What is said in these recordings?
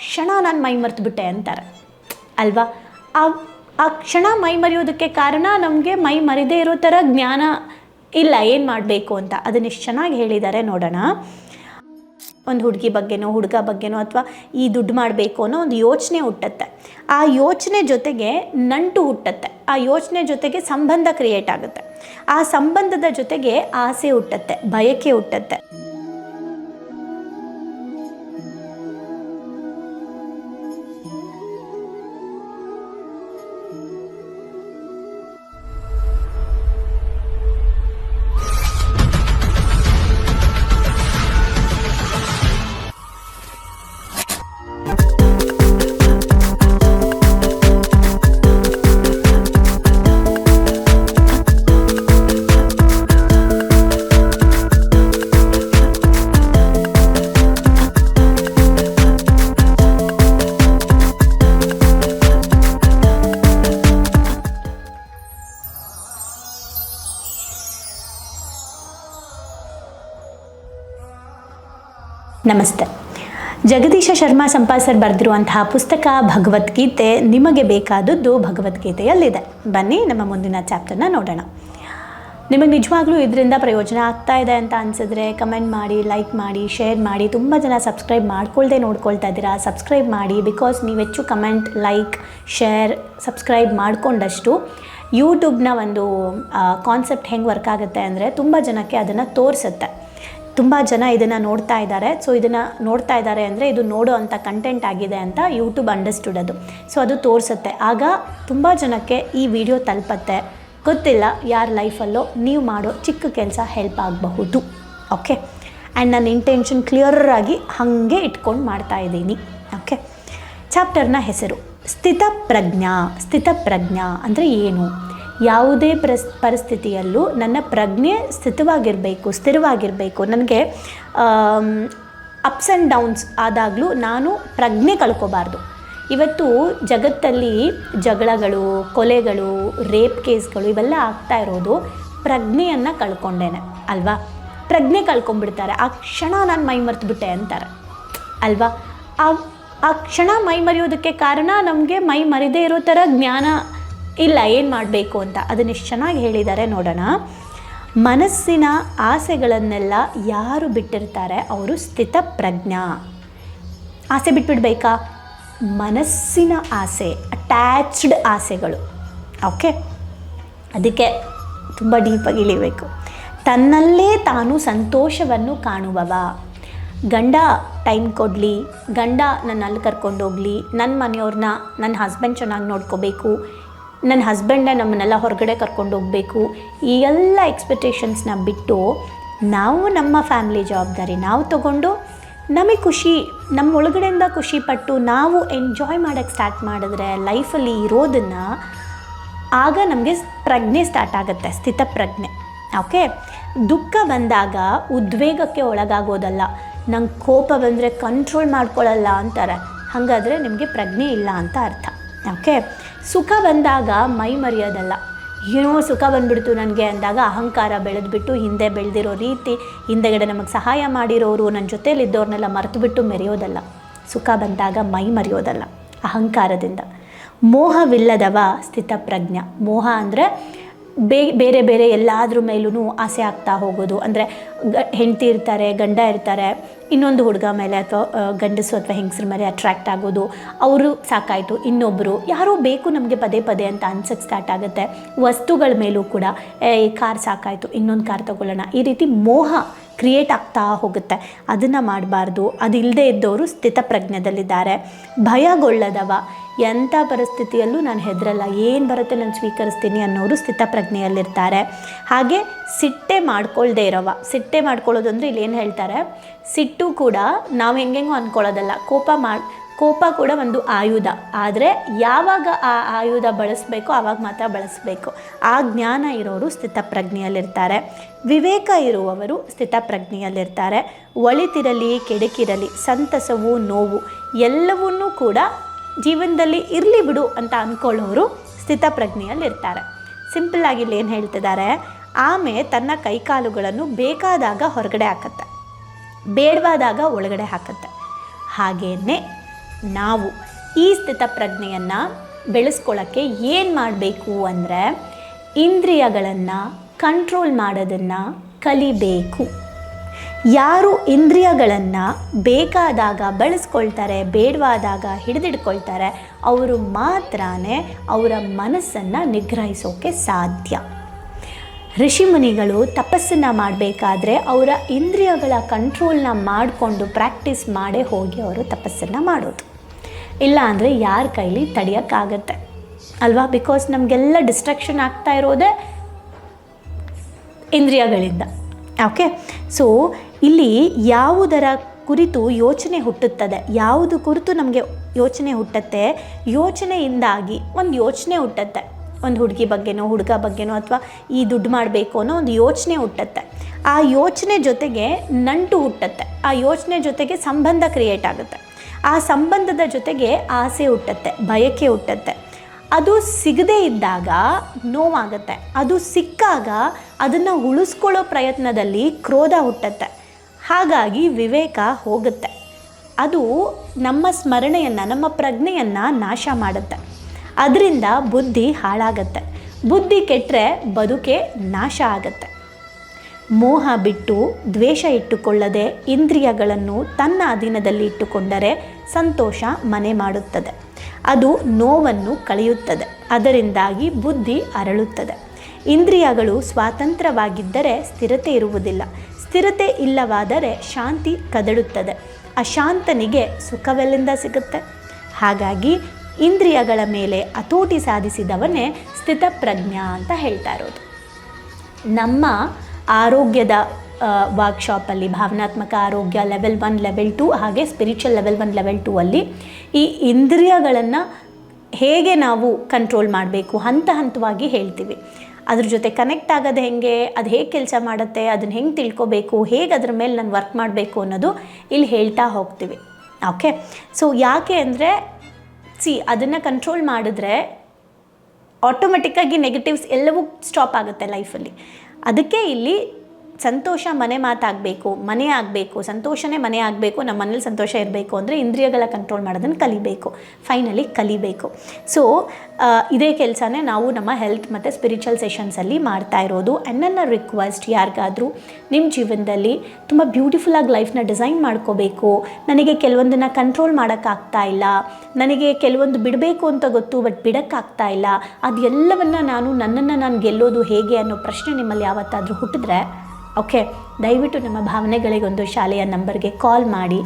ಕ್ಷಣ ನಾನು ಮೈ ಮರೆತುಬಿಟ್ಟೆ ಅಂತಾರೆ ಅಲ್ವಾ. ಆ ಕ್ಷಣ ಮೈ ಮರೆಯೋದಕ್ಕೆ ಕಾರಣ ನಮಗೆ ಮೈ ಮರೆದೇ ಇರೋ ಥರ ಜ್ಞಾನ ಇಲ್ಲ ಏನು ಮಾಡಬೇಕು ಅಂತ. ಅದನ್ನು ಎಷ್ಟು ಚೆನ್ನಾಗಿ ಹೇಳಿದ್ದಾರೆ ನೋಡೋಣ. ಒಂದು ಹುಡುಗಿ ಬಗ್ಗೆನೋ ಹುಡುಗ ಬಗ್ಗೆನೋ ಅಥವಾ ಈ ದುಡ್ಡು ಮಾಡಬೇಕು ಅನ್ನೋ ಒಂದು ಯೋಚನೆ ಹುಟ್ಟತ್ತೆ. ಆ ಯೋಚನೆ ಜೊತೆಗೆ ನಂಟು ಹುಟ್ಟತ್ತೆ. ಆ ಯೋಚನೆ ಜೊತೆಗೆ ಸಂಬಂಧ ಕ್ರಿಯೇಟ್ ಆಗುತ್ತೆ. ಆ ಸಂಬಂಧದ ಜೊತೆಗೆ ಆಸೆ ಹುಟ್ಟತ್ತೆ, ಬಯಕೆ ಹುಟ್ಟತ್ತೆ. ನಮಸ್ತೆ. ಜಗದೀಶ ಶರ್ಮಾ ಸಂಪಾತ್ ಸರ್ ಬರೆದಿರುವಂತಹ ಪುಸ್ತಕ ಭಗವದ್ಗೀತೆ. ನಿಮಗೆ ಬೇಕಾದದ್ದು ಭಗವದ್ಗೀತೆಯಲ್ಲಿದೆ. ಬನ್ನಿ ನಮ್ಮ ಮುಂದಿನ ಚಾಪ್ಟರ್ನ ನೋಡೋಣ. ನಿಮಗೆ ನಿಜವಾಗ್ಲೂ ಇದರಿಂದ ಪ್ರಯೋಜನ ಆಗ್ತಾ ಇದೆ ಅಂತ ಅನಿಸಿದ್ರೆ ಕಮೆಂಟ್ ಮಾಡಿ, ಲೈಕ್ ಮಾಡಿ, ಶೇರ್ ಮಾಡಿ. ತುಂಬ ಜನ ಸಬ್ಸ್ಕ್ರೈಬ್ ಮಾಡ್ಕೊಳ್ದೆ ನೋಡ್ಕೊಳ್ತಾ ಇದ್ದೀರಾ. ಸಬ್ಸ್ಕ್ರೈಬ್ ಮಾಡಿ. ಬಿಕಾಸ್ ನೀವು ಹೆಚ್ಚು ಕಮೆಂಟ್, ಲೈಕ್, ಶೇರ್, ಸಬ್ಸ್ಕ್ರೈಬ್ ಮಾಡಿಕೊಂಡಷ್ಟು ಯೂಟ್ಯೂಬ್ನ ಒಂದು ಕಾನ್ಸೆಪ್ಟ್ ಹೆಂಗೆ ವರ್ಕ್ ಆಗುತ್ತೆ ಅಂದರೆ ತುಂಬ ಜನಕ್ಕೆ ಅದನ್ನು ತೋರಿಸುತ್ತೆ. ತುಂಬ ಜನ ಇದನ್ನು ನೋಡ್ತಾ ಇದ್ದಾರೆ. ಸೊ ಇದನ್ನು ನೋಡ್ತಾ ಇದ್ದಾರೆ ಅಂದರೆ ಇದು ನೋಡೋ ಅಂಥ ಕಂಟೆಂಟ್ ಆಗಿದೆ ಅಂತ ಯೂಟ್ಯೂಬ್ ಅಂಡರ್ಸ್ಟುಡ್ ಅದು. ಸೊ ಅದು ತೋರಿಸುತ್ತೆ. ಆಗ ತುಂಬ ಜನಕ್ಕೆ ಈ ವಿಡಿಯೋ ತಲುಪತ್ತೆ. ಗೊತ್ತಿಲ್ಲ ಯಾರ ಲೈಫಲ್ಲೋ ನೀವು ಮಾಡೋ ಚಿಕ್ಕ ಕೆಲಸ ಹೆಲ್ಪ್ ಆಗಬಹುದು. ಓಕೆ. ಆ್ಯಂಡ್ ನನ್ನ ಇಂಟೆನ್ಷನ್ ಕ್ಲಿಯರಾಗಿ ಹಾಗೆ ಇಟ್ಕೊಂಡು ಮಾಡ್ತಾಯಿದ್ದೀನಿ. ಓಕೆ. ಚಾಪ್ಟರ್ನ ಹೆಸರು ಸ್ಥಿತಪ್ರಜ್ಞಾ. ಸ್ಥಿತಪ್ರಜ್ಞಾ ಅಂದರೆ ಏನು? ಯಾವುದೇ ಪರಿಸ್ಥಿತಿಯಲ್ಲೂ ನನ್ನ ಪ್ರಜ್ಞೆ ಸ್ಥಿರವಾಗಿರಬೇಕು. ನನಗೆ ಅಪ್ಸ್ ಆ್ಯಂಡ್ ಡೌನ್ಸ್ ಆದಾಗಲೂ ನಾನು ಪ್ರಜ್ಞೆ ಕಳ್ಕೋಬಾರ್ದು. ಇವತ್ತು ಜಗತ್ತಲ್ಲಿ ಜಗಳಗಳು, ಕೊಲೆಗಳು, ರೇಪ್ ಕೇಸ್ಗಳು ಇವೆಲ್ಲ ಆಗ್ತಾ ಇರೋದು ಪ್ರಜ್ಞೆಯನ್ನು ಕಳ್ಕೊಂಡೇನೆ ಅಲ್ವಾ. ಪ್ರಜ್ಞೆ ಕಳ್ಕೊಂಡ್ಬಿಡ್ತಾರೆ. ಆ ಕ್ಷಣ ನಾನು ಮೈ ಮರೆತುಬಿಟ್ಟೆ ಅಂತಾರೆ ಅಲ್ವಾ. ಆ ಕ್ಷಣ ಮೈ ಮರೆಯೋದಕ್ಕೆ ಕಾರಣ ನಮಗೆ ಮೈ ಮರೆದೇ ಇರೋ ಥರ ಜ್ಞಾನ ಇಲ್ಲ ಏನು ಮಾಡಬೇಕು ಅಂತ. ಅದನ್ನು ಎಷ್ಟು ಚೆನ್ನಾಗಿ ಹೇಳಿದ್ದಾರೆ ನೋಡೋಣ. ಮನಸ್ಸಿನ ಆಸೆಗಳನ್ನೆಲ್ಲ ಯಾರು ಬಿಟ್ಟಿರ್ತಾರೆ ಅವರು ಸ್ಥಿತಪ್ರಜ್ಞಾ. ಆಸೆ ಬಿಟ್ಬಿಡ್ಬೇಕಾ? ಮನಸ್ಸಿನ ಆಸೆ, ಅಟ್ಯಾಚ್ಡ್ ಆಸೆಗಳು. ಓಕೆ. ಅದಕ್ಕೆ ತುಂಬ ಡೀಪಾಗಿ ಇಳಿಬೇಕು. ತನ್ನಲ್ಲೇ ತಾನು ಸಂತೋಷವನ್ನು ಕಾಣುವವ. ಗಂಡ ಟೈಮ್ ಕೊಡಲಿ, ಗಂಡ ನನ್ನ ಅಲ್ಲಿ ಕರ್ಕೊಂಡೋಗಲಿ, ನನ್ನ ಮನೆಯವ್ರನ್ನ, ನನ್ನ ಹಸ್ಬೆಂಡ್ ಚೆನ್ನಾಗಿ ನೋಡ್ಕೋಬೇಕು, ನನ್ನ ಹಸ್ಬೆಂಡೇ ನಮ್ಮನ್ನೆಲ್ಲ ಹೊರಗಡೆ ಕರ್ಕೊಂಡು ಹೋಗಬೇಕು, ಈ ಎಲ್ಲ ಎಕ್ಸ್ಪೆಕ್ಟೇಷನ್ಸ್ನ ಬಿಟ್ಟು ನಾವು ನಮ್ಮ ಫ್ಯಾಮ್ಲಿ ಜವಾಬ್ದಾರಿ ನಾವು ತಗೊಂಡು ನಮಗೆ ಖುಷಿ, ನಮ್ಮ ಒಳಗಡೆಯಿಂದ ಖುಷಿಪಟ್ಟು ನಾವು ಎಂಜಾಯ್ ಮಾಡೋಕ್ಕೆ ಸ್ಟಾರ್ಟ್ ಮಾಡಿದ್ರೆ ಲೈಫಲ್ಲಿ ಇರೋದನ್ನು, ಆಗ ನಮಗೆ ಪ್ರಜ್ಞೆ ಸ್ಟಾರ್ಟ್ ಆಗುತ್ತೆ, ಸ್ಥಿತಪ್ರಜ್ಞೆ. ಓಕೆ. ದುಃಖ ಬಂದಾಗ ಉದ್ವೇಗಕ್ಕೆ ಒಳಗಾಗೋದಲ್ಲ. ನಂಗೆ ಕೋಪ ಬಂದರೆ ಕಂಟ್ರೋಲ್ ಮಾಡ್ಕೊಳ್ಳಲ್ಲ ಅಂತಾರೆ. ಹಾಗಾದರೆ ನಿಮಗೆ ಪ್ರಜ್ಞೆ ಇಲ್ಲ ಅಂತ ಅರ್ಥ. ಓಕೆ. ಸುಖ ಬಂದಾಗ ಮೈ ಮರೆಯೋದಲ್ಲ. ಏನೋ ಸುಖ ಬಂದುಬಿಡ್ತು ನನಗೆ ಅಂದಾಗ ಅಹಂಕಾರ ಬೆಳೆದ್ಬಿಟ್ಟು ಹಿಂದೆ ಬೆಳೆದಿರೋ ರೀತಿ, ಹಿಂದೆಗಡೆ ನಮಗೆ ಸಹಾಯ ಮಾಡಿರೋರು, ನನ್ನ ಜೊತೆಯಲ್ಲಿದ್ದವ್ರನ್ನೆಲ್ಲ ಮರೆತುಬಿಟ್ಟು ಮೆರೆಯೋದಲ್ಲ. ಸುಖ ಬಂದಾಗ ಮೈ ಮರೆಯೋದಲ್ಲ ಅಹಂಕಾರದಿಂದ. ಮೋಹವಿಲ್ಲದವ ಸ್ಥಿತಪ್ರಜ್ಞ. ಮೋಹ ಅಂದರೆ ಬೇರೆ ಬೇರೆ ಎಲ್ಲಾದ್ರ ಮೇಲೂ ಆಸೆ ಆಗ್ತಾ ಹೋಗೋದು. ಅಂದರೆ ಹೆಂಡತಿ ಇರ್ತಾರೆ, ಗಂಡ ಇರ್ತಾರೆ, ಇನ್ನೊಂದು ಹುಡುಗ ಮೇಲೆ ಅಥವಾ ಗಂಡಸು ಅಥವಾ ಹೆಂಗಸ್ರ ಮೇಲೆ ಅಟ್ರ್ಯಾಕ್ಟ್ ಆಗೋದು. ಅವರು ಸಾಕಾಯಿತು, ಇನ್ನೊಬ್ಬರು ಯಾರೋ ಬೇಕು ನಮಗೆ ಪದೇ ಪದೇ ಅಂತ ಅನ್ಸಕ್ಕೆ ಸ್ಟಾರ್ಟ್ ಆಗುತ್ತೆ. ವಸ್ತುಗಳ ಮೇಲೂ ಕೂಡ ಈ ಕಾರ್ ಸಾಕಾಯಿತು, ಇನ್ನೊಂದು ಕಾರ್ ತೊಗೊಳ್ಳೋಣ, ಈ ರೀತಿ ಮೋಹ ಕ್ರಿಯೇಟ್ ಆಗ್ತಾ ಹೋಗುತ್ತೆ. ಅದನ್ನು ಮಾಡಬಾರ್ದು. ಅದಿಲ್ಲದೆ ಇದ್ದವರು ಸ್ಥಿತಪ್ರಜ್ಞದಲ್ಲಿದ್ದಾರೆ. ಭಯಗೊಳ್ಳದವ. ಎಂಥ ಪರಿಸ್ಥಿತಿಯಲ್ಲೂ ನಾನು ಹೆದರಲ್ಲ, ಏನು ಬರುತ್ತೆ ನಾನು ಸ್ವೀಕರಿಸ್ತೀನಿ ಅನ್ನೋರು ಸ್ಥಿತಪ್ರಜ್ಞೆಯಲ್ಲಿರ್ತಾರೆ. ಹಾಗೆ ಸಿಟ್ಟೆ ಮಾಡ್ಕೊಳ್ದೇ ಇರೋವ. ಸಿಟ್ಟೆ ಮಾಡ್ಕೊಳ್ಳೋದು ಅಂದರೆ ಇಲ್ಲಿ ಏನು ಹೇಳ್ತಾರೆ, ಸಿಟ್ಟು ಕೂಡ ನಾವು ಹೆಂಗೆಂಗೋ ಅಂದ್ಕೊಳ್ಳೋದಲ್ಲ. ಕೋಪ ಕೂಡ ಒಂದು ಆಯುಧ. ಆದರೆ ಯಾವಾಗ ಆ ಆಯುಧ ಬಳಸಬೇಕೋ ಆವಾಗ ಮಾತ್ರ ಬಳಸಬೇಕು. ಆ ಜ್ಞಾನ ಇರೋರು ಸ್ಥಿತಪ್ರಜ್ಞೆಯಲ್ಲಿರ್ತಾರೆ. ವಿವೇಕ ಇರುವವರು ಸ್ಥಿತಪ್ರಜ್ಞೆಯಲ್ಲಿರ್ತಾರೆ. ಒಳಿತಿರಲಿ ಕೆಡುಕಿರಲಿ, ಸಂತಸವು ನೋವು ಎಲ್ಲವನ್ನೂ ಕೂಡ ಜೀವನದಲ್ಲಿ ಇರಲಿ ಬಿಡು ಅಂತ ಅಂದ್ಕೊಳ್ಳೋರು ಸ್ಥಿತಪ್ರಜ್ಞೆಯಲ್ಲಿರ್ತಾರೆ. ಸಿಂಪಲ್ಲಾಗಿ ಇಲ್ಲಿ ಏನು ಹೇಳ್ತಿದ್ದಾರೆ, ಆಮೆ ತನ್ನ ಕೈಕಾಲುಗಳನ್ನು ಬೇಕಾದಾಗ ಹೊರಗಡೆ ಹಾಕತ್ತೆ, ಬೇಡವಾದಾಗ ಒಳಗಡೆ ಹಾಕತ್ತೆ. ಹಾಗೆಯೇ ನಾವು ಈ ಸ್ಥಿತಪ್ರಜ್ಞೆಯನ್ನು ಬೆಳೆಸ್ಕೊಳ್ಳೋಕ್ಕೆ ಏನು ಮಾಡಬೇಕು ಅಂದರೆ ಇಂದ್ರಿಯಗಳನ್ನು ಕಂಟ್ರೋಲ್ ಮಾಡೋದನ್ನು ಕಲಿಬೇಕು. ಯಾರು ಇಂದ್ರಿಯಗಳನ್ನು ಬೇಕಾದಾಗ ಬಳಸ್ಕೊಳ್ತಾರೆ, ಬೇಡವಾದಾಗ ಹಿಡಿದಿಡ್ಕೊಳ್ತಾರೆ, ಅವರು ಮಾತ್ರ ಅವರ ಮನಸ್ಸನ್ನು ನಿಗ್ರಹಿಸೋಕ್ಕೆ ಸಾಧ್ಯ. ಋಷಿಮುನಿಗಳು ತಪಸ್ಸನ್ನು ಮಾಡಬೇಕಾದ್ರೆ ಅವರ ಇಂದ್ರಿಯಗಳ ಕಂಟ್ರೋಲ್ನ ಮಾಡಿಕೊಂಡು ಪ್ರಾಕ್ಟೀಸ್ ಮಾಡೇ ಹೋಗಿ ಅವರು ತಪಸ್ಸನ್ನು ಮಾಡೋದು. ಇಲ್ಲ ಅಂದರೆ ಯಾರ ಕೈಲಿ ತಡೆಯೋಕ್ಕಾಗತ್ತೆ ಅಲ್ವಾ? ಬಿಕಾಸ್ ನಮಗೆಲ್ಲ ಡಿಸ್ಟ್ರಾಕ್ಷನ್ ಆಗ್ತಾ ಇರೋದೇ ಇಂದ್ರಿಯಗಳಿಂದ. ಓಕೆ, ಸೊ ಇಲ್ಲಿ ಯಾವುದರ ಕುರಿತು ಯೋಚನೆ ಹುಟ್ಟುತ್ತದೆ, ಯಾವುದು ಕುರಿತು ನಮಗೆ ಯೋಚನೆ ಹುಟ್ಟುತ್ತೆ, ಯೋಚನೆಯಿಂದಾಗಿ ಒಂದು ಯೋಚನೆ ಹುಟ್ಟುತ್ತೆ. ಒಂದು ಹುಡುಗಿ ಬಗ್ಗೆನೋ ಹುಡುಗ ಬಗ್ಗೆನೋ ಅಥವಾ ಈ ದುಡ್ಡು ಮಾಡಬೇಕು ಅನ್ನೋ ಒಂದು ಯೋಚನೆ ಹುಟ್ಟುತ್ತೆ. ಆ ಯೋಚನೆ ಜೊತೆಗೆ ನಂಟು ಹುಟ್ಟುತ್ತೆ, ಆ ಯೋಚನೆ ಜೊತೆಗೆ ಸಂಬಂಧ ಕ್ರಿಯೇಟ್ ಆಗುತ್ತೆ, ಆ ಸಂಬಂಧದ ಜೊತೆಗೆ ಆಸೆ ಹುಟ್ಟುತ್ತೆ, ಬಯಕೆ ಹುಟ್ಟುತ್ತೆ. ಅದು ಸಿಗದೇ ಇದ್ದಾಗ ನೋವಾಗುತ್ತೆ, ಅದು ಸಿಕ್ಕಾಗ ಅದನ್ನು ಉಳಿಸ್ಕೊಳ್ಳೋ ಪ್ರಯತ್ನದಲ್ಲಿ ಕ್ರೋಧ ಹುಟ್ಟುತ್ತೆ. ಹಾಗಾಗಿ ವಿವೇಕ ಹೋಗುತ್ತೆ. ಅದು ನಮ್ಮ ಸ್ಮರಣೆಯನ್ನು, ನಮ್ಮ ಪ್ರಜ್ಞೆಯನ್ನು ನಾಶ ಮಾಡುತ್ತೆ. ಅದರಿಂದ ಬುದ್ಧಿ ಹಾಳಾಗತ್ತೆ. ಬುದ್ಧಿ ಕೆಟ್ಟರೆ ಬದುಕೆ ನಾಶ ಆಗತ್ತೆ. ಮೋಹ ಬಿಟ್ಟು ದ್ವೇಷ ಇಟ್ಟುಕೊಳ್ಳದೆ ಇಂದ್ರಿಯಗಳನ್ನು ತನ್ನ ಅಧೀನದಲ್ಲಿ ಇಟ್ಟುಕೊಂಡರೆ ಸಂತೋಷ ಮನೆ ಮಾಡುತ್ತದೆ. ಅದು ನೋವನ್ನು ಕಳೆಯುತ್ತದೆ. ಅದರಿಂದಾಗಿ ಬುದ್ಧಿ ಅರಳುತ್ತದೆ. ಇಂದ್ರಿಯಗಳು ಸ್ವಾತಂತ್ರ್ಯವಾಗಿದ್ದರೆ ಸ್ಥಿರತೆ ಇರುವುದಿಲ್ಲ. ಸ್ಥಿರತೆ ಇಲ್ಲವಾದರೆ ಶಾಂತಿ ಕದಡುತ್ತದೆ. ಅಶಾಂತನಿಗೆ ಸುಖವೆಲ್ಲಿಂದ ಸಿಗುತ್ತೆ? ಹಾಗಾಗಿ ಇಂದ್ರಿಯಗಳ ಮೇಲೆ ಹತೋಟಿ ಸಾಧಿಸಿದವನೇ ಸ್ಥಿತಪ್ರಜ್ಞ ಅಂತ ಹೇಳ್ತಾ ಇರೋದು. ನಮ್ಮ ಆರೋಗ್ಯದ ವರ್ಕ್ಶಾಪಲ್ಲಿ ಭಾವನಾತ್ಮಕ ಆರೋಗ್ಯ ಲೆವೆಲ್ 1, ಲೆವೆಲ್ 2 ಹಾಗೆ ಸ್ಪಿರಿಚುವಲ್ ಲೆವೆಲ್ 1, ಲೆವೆಲ್ 2 ಅಲ್ಲಿ ಈ ಇಂದ್ರಿಯಗಳನ್ನು ಹೇಗೆ ನಾವು ಕಂಟ್ರೋಲ್ ಮಾಡಬೇಕು ಹಂತ ಹಂತವಾಗಿ ಹೇಳ್ತೀವಿ. ಅದ್ರ ಜೊತೆ ಕನೆಕ್ಟ್ ಆಗೋದು ಹೆಂಗೆ, ಅದು ಹೇಗೆ ಕೆಲಸ ಮಾಡುತ್ತೆ, ಅದನ್ನು ಹೆಂಗೆ ತಿಳ್ಕೊಬೇಕು, ಹೇಗೆ ಅದ್ರ ಮೇಲೆ ನಾನು ವರ್ಕ್ ಮಾಡಬೇಕು ಅನ್ನೋದು ಇಲ್ಲಿ ಹೇಳ್ತಾ ಹೋಗ್ತೀವಿ. ಓಕೆ, ಸೊ ಯಾಕೆ ಅಂದರೆ ಅದನ್ನು ಕಂಟ್ರೋಲ್ ಮಾಡಿದ್ರೆ ಆಟೋಮೆಟಿಕ್ಕಾಗಿ ನೆಗೆಟಿವ್ಸ್ ಎಲ್ಲವೂ ಸ್ಟಾಪ್ ಆಗುತ್ತೆ ಲೈಫಲ್ಲಿ. ಅದಕ್ಕೆ ಇಲ್ಲಿ ಸಂತೋಷ ಮನೆ ಮಾತಾಗಬೇಕು, ಮನೆ ಆಗಬೇಕು, ಸಂತೋಷನೇ ಮನೆ ಆಗಬೇಕು, ನಮ್ಮ ಮನೇಲಿ ಸಂತೋಷ ಇರಬೇಕು ಅಂದರೆ ಇಂದ್ರಿಯಗಳ ಕಂಟ್ರೋಲ್ ಮಾಡೋದನ್ನು ಕಲಿಬೇಕು, ಫೈನಲಿ ಕಲಿಬೇಕು. ಸೊ ಇದೇ ಕೆಲಸನೇ ನಾವು ನಮ್ಮ ಹೆಲ್ತ್ ಮತ್ತು ಸ್ಪಿರಿಚುವಲ್ ಸೆಷನ್ಸಲ್ಲಿ ಮಾಡ್ತಾ ಇರೋದು. ಆ್ಯಂಡ್ ನನ್ನ ರಿಕ್ವೆಸ್ಟ್, ಯಾರಿಗಾದರೂ ನಿಮ್ಮ ಜೀವನದಲ್ಲಿ ತುಂಬ ಬ್ಯೂಟಿಫುಲ್ಲಾಗಿ ಲೈಫ್ನ ಡಿಸೈನ್ ಮಾಡ್ಕೋಬೇಕು, ನನಗೆ ಕೆಲವೊಂದನ್ನು ಕಂಟ್ರೋಲ್ ಮಾಡೋಕ್ಕಾಗ್ತಾ ಇಲ್ಲ, ನನಗೆ ಕೆಲವೊಂದು ಬಿಡಬೇಕು ಅಂತ ಗೊತ್ತು ಬಟ್ ಬಿಡೋಕ್ಕಾಗ್ತಾ ಇಲ್ಲ, ಅದೆಲ್ಲವನ್ನು ನನ್ನನ್ನು ನಾನು ಗೆಲ್ಲೋದು ಹೇಗೆ ಅನ್ನೋ ಪ್ರಶ್ನೆ ನಿಮ್ಮಲ್ಲಿ ಯಾವತ್ತಾದರೂ ಹುಟ್ಟಿದ್ರೆ ಓಕೆ, ದಯವಿಟ್ಟು ನಮ್ಮ ಭಾವನೆಗಳಿಗೊಂದು ಶಾಲೆಯ ನಂಬರ್ಗೆ ಕಾಲ್ ಮಾಡಿ,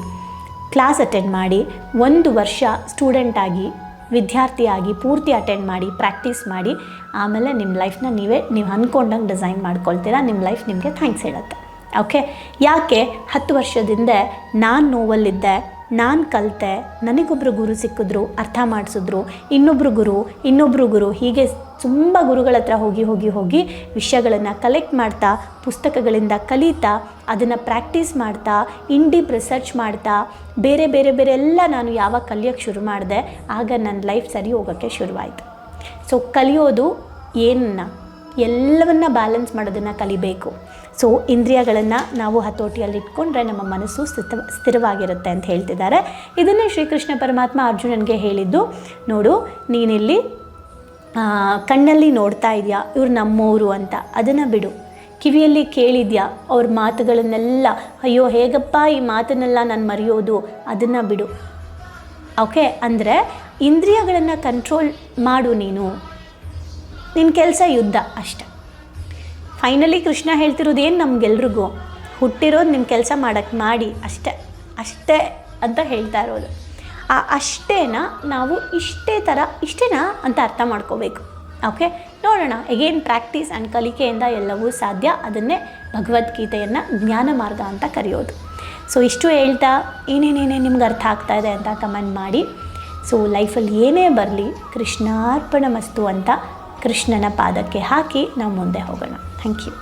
ಕ್ಲಾಸ್ ಅಟೆಂಡ್ ಮಾಡಿ, 1 ವರ್ಷ ಸ್ಟೂಡೆಂಟಾಗಿ ವಿದ್ಯಾರ್ಥಿಯಾಗಿ ಪೂರ್ತಿ ಅಟೆಂಡ್ ಮಾಡಿ, ಪ್ರಾಕ್ಟೀಸ್ ಮಾಡಿ, ಆಮೇಲೆ ನಿಮ್ಮ ಲೈಫ್ನ ನೀವು ಅಂದ್ಕೊಂಡಂಗೆ ಡಿಸೈನ್ ಮಾಡ್ಕೊಳ್ತೀರಾ. ನಿಮ್ಮ ಲೈಫ್ ನಿಮಗೆ ಥ್ಯಾಂಕ್ಸ್ ಹೇಳುತ್ತೆ. ಓಕೆ, ಯಾಕೆ 10 ವರ್ಷದಿಂದ ನಾನು ನೋವಲ್ಲಿದ್ದೆ, ನಾನು ಕಲಿತೆ, ನನಗೊಬ್ಬರು ಗುರು ಸಿಕ್ಕಿದ್ರು, ಅರ್ಥ ಮಾಡಿಸಿದ್ರು, ಇನ್ನೊಬ್ಬರು ಗುರು, ಹೀಗೆ ತುಂಬ ಗುರುಗಳ ಹತ್ರ ಹೋಗಿ ವಿಷಯಗಳನ್ನು ಕಲೆಕ್ಟ್ ಮಾಡ್ತಾ, ಪುಸ್ತಕಗಳಿಂದ ಕಲಿತಾ, ಅದನ್ನು ಪ್ರಾಕ್ಟೀಸ್ ಮಾಡ್ತಾ, ಇನ್ ಡೀಪ್ ರಿಸರ್ಚ್ ಮಾಡ್ತಾ, ಬೇರೆ ಎಲ್ಲ ನಾನು ಯಾವಾಗ ಕಲಿಯೋಕ್ಕೆ ಶುರು ಮಾಡಿದೆ ಆಗ ನನ್ನ ಲೈಫ್ ಸರಿ ಹೋಗೋಕ್ಕೆ ಶುರುವಾಯಿತು. ಸೊ ಕಲಿಯೋದು ಎಲ್ಲವನ್ನ ಬ್ಯಾಲೆನ್ಸ್ ಮಾಡೋದನ್ನು ಕಲಿಬೇಕು. ಸೊ ಇಂದ್ರಿಯಗಳನ್ನು ನಾವು ಹತೋಟಿಯಲ್ಲಿ ಇಟ್ಕೊಂಡ್ರೆ ನಮ್ಮ ಮನಸ್ಸು ಸ್ಥಿರವಾಗಿರುತ್ತೆ ಅಂತ ಹೇಳ್ತಿದ್ದಾರೆ. ಇದನ್ನೇ ಶ್ರೀಕೃಷ್ಣ ಪರಮಾತ್ಮ ಅರ್ಜುನನಿಗೆ ಹೇಳಿದ್ದು. ನೋಡು, ನೀನಿಲ್ಲಿ ಕಣ್ಣಲ್ಲಿ ನೋಡ್ತಾ ಇದೆಯಾ ಇವ್ರು ನಮ್ಮವರು ಅಂತ, ಅದನ್ನು ಬಿಡು. ಕಿವಿಯಲ್ಲಿ ಕೇಳಿದ್ಯಾ ಅವ್ರ ಮಾತುಗಳನ್ನೆಲ್ಲ, ಅಯ್ಯೋ ಹೇಗಪ್ಪ ಈ ಮಾತನ್ನೆಲ್ಲ ನಾನು ಮರೆಯೋದು, ಅದನ್ನು ಬಿಡು. ಓಕೆ, ಅಂದರೆ ಇಂದ್ರಿಯಗಳನ್ನು ಕಂಟ್ರೋಲ್ ಮಾಡು. ನಿನ್ನ ಕೆಲಸ ಯುದ್ಧ ಅಷ್ಟೆ. ಫೈನಲಿ ಕೃಷ್ಣ ಹೇಳ್ತಿರೋದು ಏನು, ನಮಗೆಲ್ರಿಗೂ ಹುಟ್ಟಿರೋದು ನಿಮ್ಮ ಕೆಲಸ ಮಾಡಿ ಅಷ್ಟೇ ಅಂತ ಹೇಳ್ತಾ ಇರೋದು. ಆ ಅಷ್ಟೇನ ನಾವು ಇಷ್ಟೇನಾ ಅಂತ ಅರ್ಥ ಮಾಡ್ಕೋಬೇಕು. ಓಕೆ, ನೋಡೋಣ. ಎಗೇನ್ ಪ್ರಾಕ್ಟೀಸ್ ಆ್ಯಂಡ್ ಕಲಿಕೆಯಿಂದ ಎಲ್ಲವೂ ಸಾಧ್ಯ. ಅದನ್ನೇ ಭಗವದ್ಗೀತೆಯನ್ನು ಜ್ಞಾನ ಮಾರ್ಗ ಅಂತ ಕರೆಯೋದು. ಸೊ ಇಷ್ಟು ಹೇಳ್ತಾ ಏನೇನೇನೇ ನಿಮ್ಗೆ ಅರ್ಥ ಆಗ್ತಾ ಇದೆ ಅಂತ ಕಮೆಂಟ್ ಮಾಡಿ. ಸೊ ಲೈಫಲ್ಲಿ ಏನೇ ಬರಲಿ ಕೃಷ್ಣಾರ್ಪಣ ಮಸ್ತು ಅಂತ ಕೃಷ್ಣನ ಪಾದಕ್ಕೆ ಹಾಕಿ ನಾವು ಮುಂದೆ ಹೋಗೋಣ. Thank you.